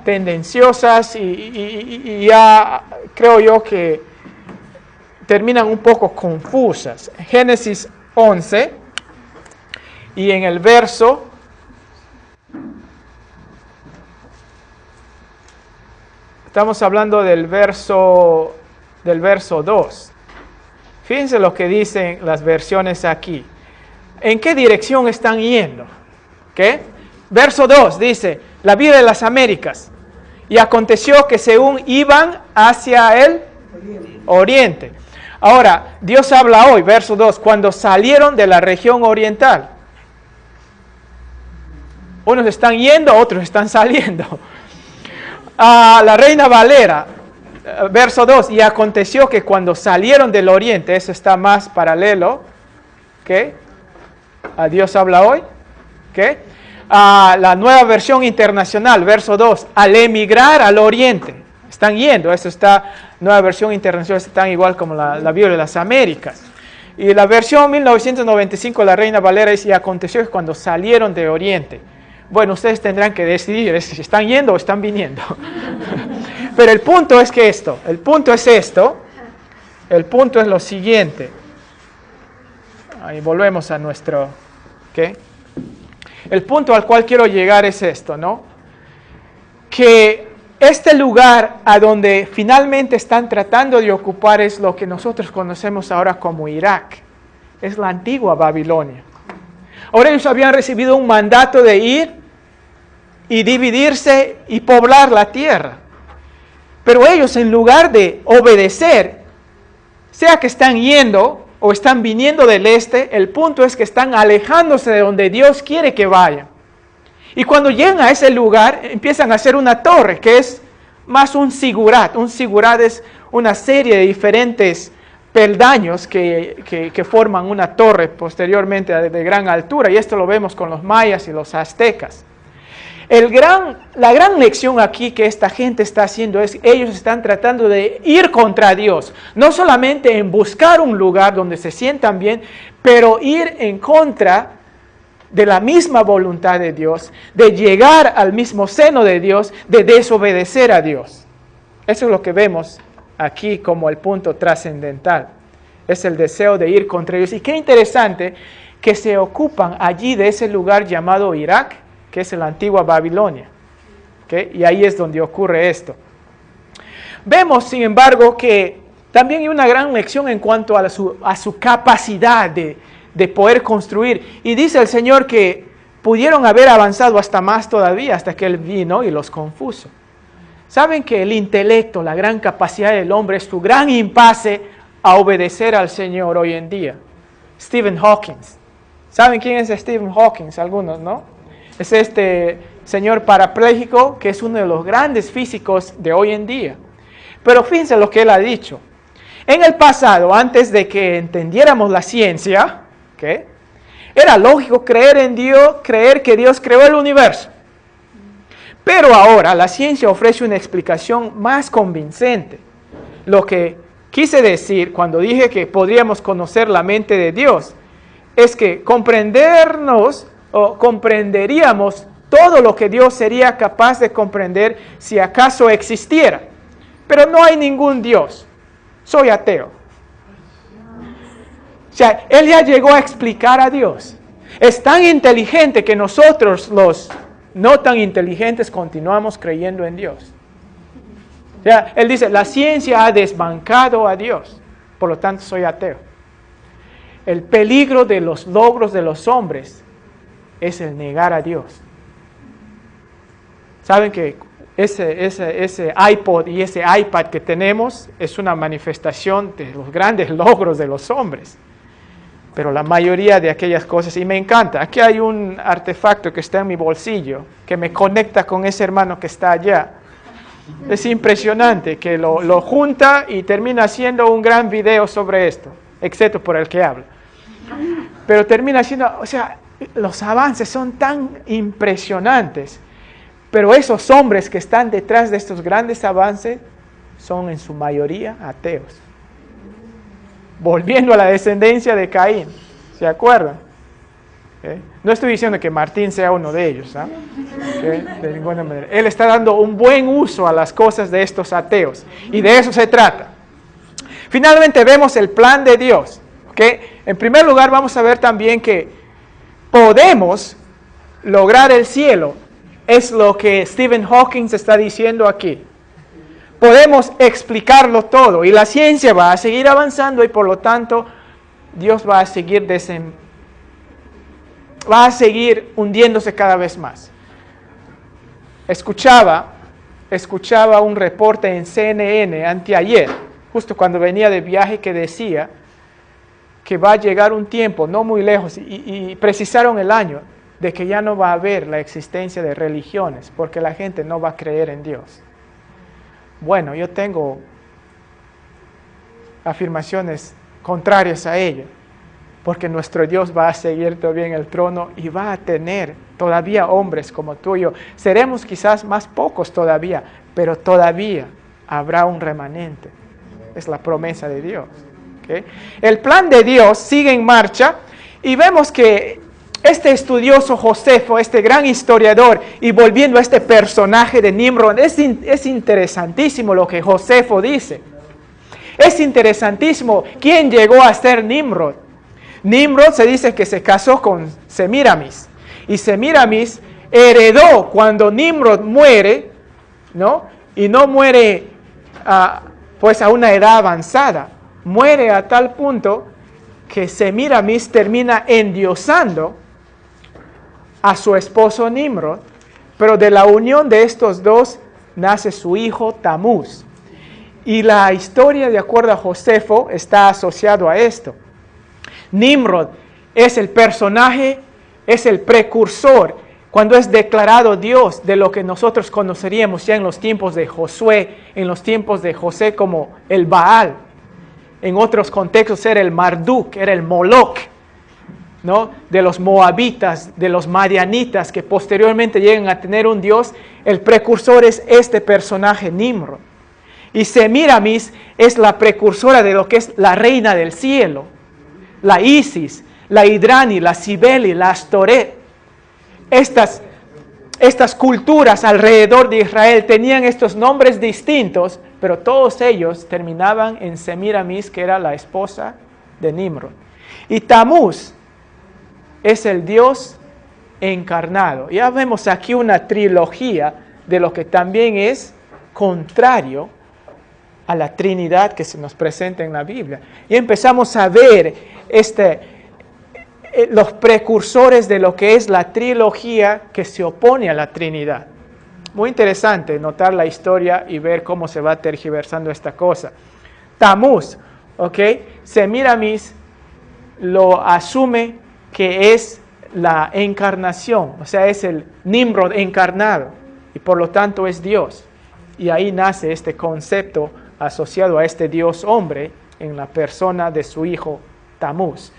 tendenciosas y ya creo yo que terminan un poco confusas. Génesis 11 y en el verso estamos hablando del verso 2. Fíjense lo que dicen las versiones aquí. ¿En qué dirección están yendo? ¿Qué? Verso 2 dice, la vida de las Américas. Y aconteció que según iban hacia el oriente. Ahora, Dios habla hoy, verso 2, cuando salieron de la región oriental. Unos están yendo, otros están saliendo. La Reina Valera, verso 2, y aconteció que cuando salieron del oriente, eso está más paralelo, ¿qué? Dios habla hoy, ¿qué? La Nueva Versión Internacional, verso 2, al emigrar al oriente, están yendo, eso está, Nueva Versión Internacional, están igual como la Biblia de las Américas. Y la versión 1995, la Reina Valera, dice, y aconteció que cuando salieron de oriente. Bueno, ustedes tendrán que decidir si están yendo o están viniendo. Pero el punto es que el punto es lo siguiente. Ahí volvemos a nuestro, ¿qué? El punto al cual quiero llegar es esto, ¿no? Que este lugar a donde finalmente están tratando de ocupar es lo que nosotros conocemos ahora como Irak. Es la antigua Babilonia. Ahora ellos habían recibido un mandato de ir y dividirse y poblar la tierra. Pero ellos, en lugar de obedecer, sea que están yendo o están viniendo del este, el punto es que están alejándose de donde Dios quiere que vayan. Y cuando llegan a ese lugar, empiezan a hacer una torre, que es más un sigurat. Un sigurat es una serie de diferentes peldaños que forman una torre posteriormente de gran altura. Y esto lo vemos con los mayas y los aztecas. La gran lección aquí que esta gente está haciendo es que ellos están tratando de ir contra Dios. No solamente en buscar un lugar donde se sientan bien, pero ir en contra de la misma voluntad de Dios, de llegar al mismo seno de Dios, de desobedecer a Dios. Eso es lo que vemos aquí como el punto trascendental. Es el deseo de ir contra Dios. Y qué interesante que se ocupan allí de ese lugar llamado Irak, que es la antigua Babilonia. ¿Okay? Y ahí es donde ocurre esto. Vemos, sin embargo, que también hay una gran lección en cuanto a su capacidad de poder construir. Y dice el Señor que pudieron haber avanzado hasta más todavía, hasta que Él vino y los confuso. ¿Saben que el intelecto, la gran capacidad del hombre es su gran impasse a obedecer al Señor hoy en día? Stephen Hawking. ¿Saben quién es Stephen Hawking? Algunos, ¿no? Es este señor parapléjico que es uno de los grandes físicos de hoy en día. Pero fíjense lo que él ha dicho. En el pasado, antes de que entendiéramos la ciencia, ¿okay?, era lógico creer en Dios, creer que Dios creó el universo. Pero ahora la ciencia ofrece una explicación más convincente. Lo que quise decir cuando dije que podríamos conocer la mente de Dios es que comprenderíamos todo lo que Dios sería capaz de comprender si acaso existiera. Pero no hay ningún Dios. Soy ateo. O sea, Él ya llegó a explicar a Dios. Es tan inteligente que nosotros, los no tan inteligentes, continuamos creyendo en Dios. O sea, Él dice, la ciencia ha desbancado a Dios. Por lo tanto, soy ateo. El peligro de los logros de los hombres es el negar a Dios. ¿Saben que ese iPod y ese iPad que tenemos es una manifestación de los grandes logros de los hombres? Pero la mayoría de aquellas cosas, y me encanta, aquí hay un artefacto que está en mi bolsillo, que me conecta con ese hermano que está allá. Es impresionante que lo junta y termina haciendo un gran video sobre esto, excepto por el que habla. Pero termina haciendo, o sea, los avances son tan impresionantes, pero esos hombres que están detrás de estos grandes avances son en su mayoría ateos. Volviendo a la descendencia de Caín, ¿se acuerdan? ¿Okay? No estoy diciendo que Martín sea uno de ellos, ¿eh? ¿Okay? De ninguna manera. Él está dando un buen uso a las cosas de estos ateos, y de eso se trata. Finalmente vemos el plan de Dios. ¿Okay? En primer lugar, vamos a ver también que podemos lograr el cielo. Es lo que Stephen Hawking está diciendo aquí. Podemos explicarlo todo y la ciencia va a seguir avanzando y por lo tanto Dios va a seguir hundiéndose cada vez más. Escuchaba un reporte en CNN anteayer, justo cuando venía de viaje, que decía que va a llegar un tiempo no muy lejos, y precisaron el año, de que ya no va a haber la existencia de religiones, porque la gente no va a creer en Dios. Bueno, yo tengo afirmaciones contrarias a ello, porque nuestro Dios va a seguir todavía en el trono y va a tener todavía hombres como tú y yo. Seremos quizás más pocos todavía, pero todavía habrá un remanente. Es la promesa de Dios. ¿Okay? El plan de Dios sigue en marcha y vemos que este estudioso Josefo, este gran historiador, y volviendo a este personaje de Nimrod, es interesantísimo lo que Josefo dice. Es interesantísimo quién llegó a ser Nimrod. Nimrod se dice que se casó con Semíramis, y Semíramis heredó cuando Nimrod muere, ¿no? Y no muere pues a una edad avanzada, muere a tal punto que Semíramis termina endiosando a su esposo Nimrod, pero de la unión de estos dos nace su hijo Tamuz. Y la historia, de acuerdo a Josefo, está asociado a esto. Nimrod es el personaje, es el precursor, cuando es declarado Dios de lo que nosotros conoceríamos ya en los tiempos de Josué, en los tiempos de José como el Baal. En otros contextos era el Marduk, era el Moloch, ¿no? De los moabitas, de los madianitas, que posteriormente llegan a tener un Dios. El precursor es este personaje, Nimrod. Y Semiramis es la precursora de lo que es la reina del cielo, la Isis, la Idrani, la Cibele, la Astoret. Estas culturas alrededor de Israel tenían estos nombres distintos, pero todos ellos terminaban en Semiramis, que era la esposa de Nimrod. Y Tamuz es el Dios encarnado. Ya vemos aquí una trilogía de lo que también es contrario a la Trinidad que se nos presenta en la Biblia. Y empezamos a ver los precursores de lo que es la trilogía que se opone a la Trinidad. Muy interesante notar la historia y ver cómo se va tergiversando esta cosa. Tamuz, ¿ok? Semiramis lo asume que es la encarnación, o sea, es el Nimrod encarnado, y por lo tanto es Dios. Y ahí nace este concepto asociado a este Dios hombre en la persona de su hijo Tamuz.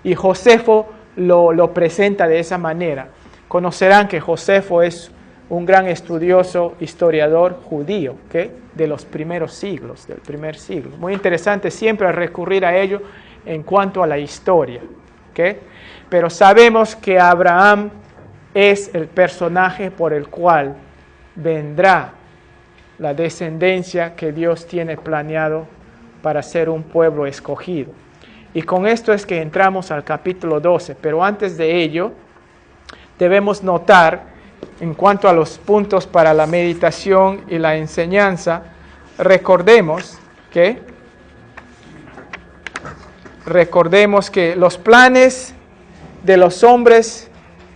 Y Josefo lo presenta de esa manera. Conocerán que Josefo es un gran estudioso, historiador judío, ¿okay? De los primeros siglos, del primer siglo. Muy interesante siempre recurrir a ello en cuanto a la historia, ¿okay? Pero sabemos que Abraham es el personaje por el cual vendrá la descendencia que Dios tiene planeado para ser un pueblo escogido. Y con esto es que entramos al capítulo 12, pero antes de ello debemos notar, en cuanto a los puntos para la meditación y la enseñanza, recordemos que los planes de los hombres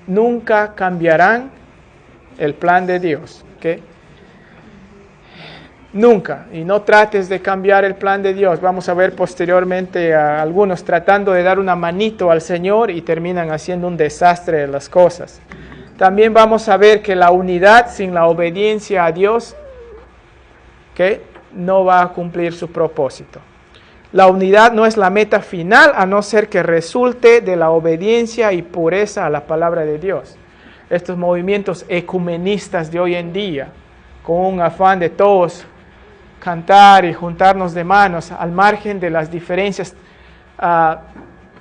nunca cambiarán el plan de Dios, ¿okay? Nunca, y no trates de cambiar el plan de Dios. Vamos a ver posteriormente a algunos tratando de dar una manito al Señor y terminan haciendo un desastre de las cosas. También vamos a ver que la unidad sin la obediencia a Dios, ¿okay?, no va a cumplir su propósito. La unidad no es la meta final, a no ser que resulte de la obediencia y pureza a la palabra de Dios. Estos movimientos ecumenistas de hoy en día, con un afán de todos cantar y juntarnos de manos al margen de las diferencias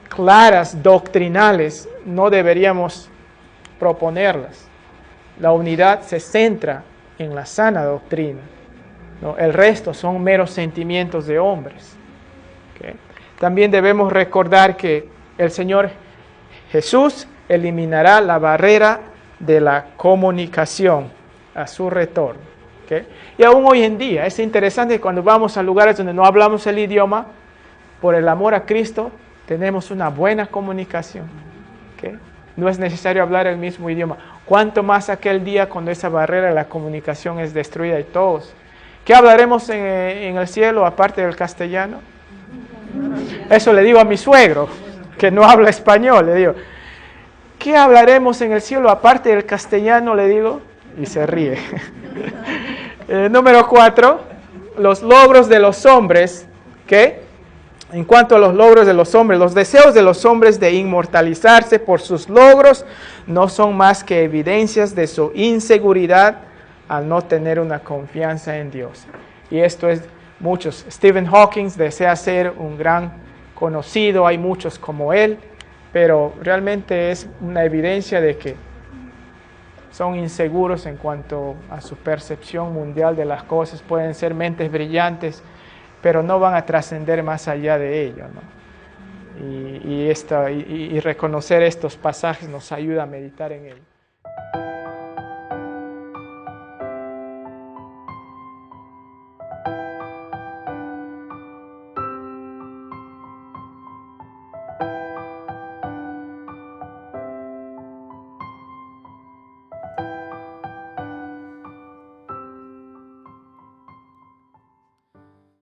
claras, doctrinales, no deberíamos proponerlas. La unidad se centra en la sana doctrina, ¿no? El resto son meros sentimientos de hombres, ¿okay? También debemos recordar que el Señor Jesús eliminará la barrera de la comunicación a su retorno. ¿Okay? Y aún hoy en día es interesante cuando vamos a lugares donde no hablamos el idioma, por el amor a Cristo tenemos una buena comunicación, ¿okay? No es necesario hablar el mismo idioma. Cuanto más aquel día cuando esa barrera de la comunicación es destruida y todos. ¿Qué hablaremos en el cielo aparte del castellano? Eso le digo a mi suegro, que no habla español, le digo, ¿qué hablaremos en el cielo aparte del castellano? Le digo, y se ríe. Número 4, los logros de los hombres, ¿qué? En cuanto a los logros de los hombres, los deseos de los hombres de inmortalizarse por sus logros no son más que evidencias de su inseguridad al no tener una confianza en Dios. Y esto es muchos. Stephen Hawking desea ser un gran conocido, hay muchos como él, pero realmente es una evidencia de que son inseguros en cuanto a su percepción mundial de las cosas. Pueden ser mentes brillantes, pero no van a trascender más allá de ello, ¿no? Y reconocer estos pasajes nos ayuda a meditar en ello.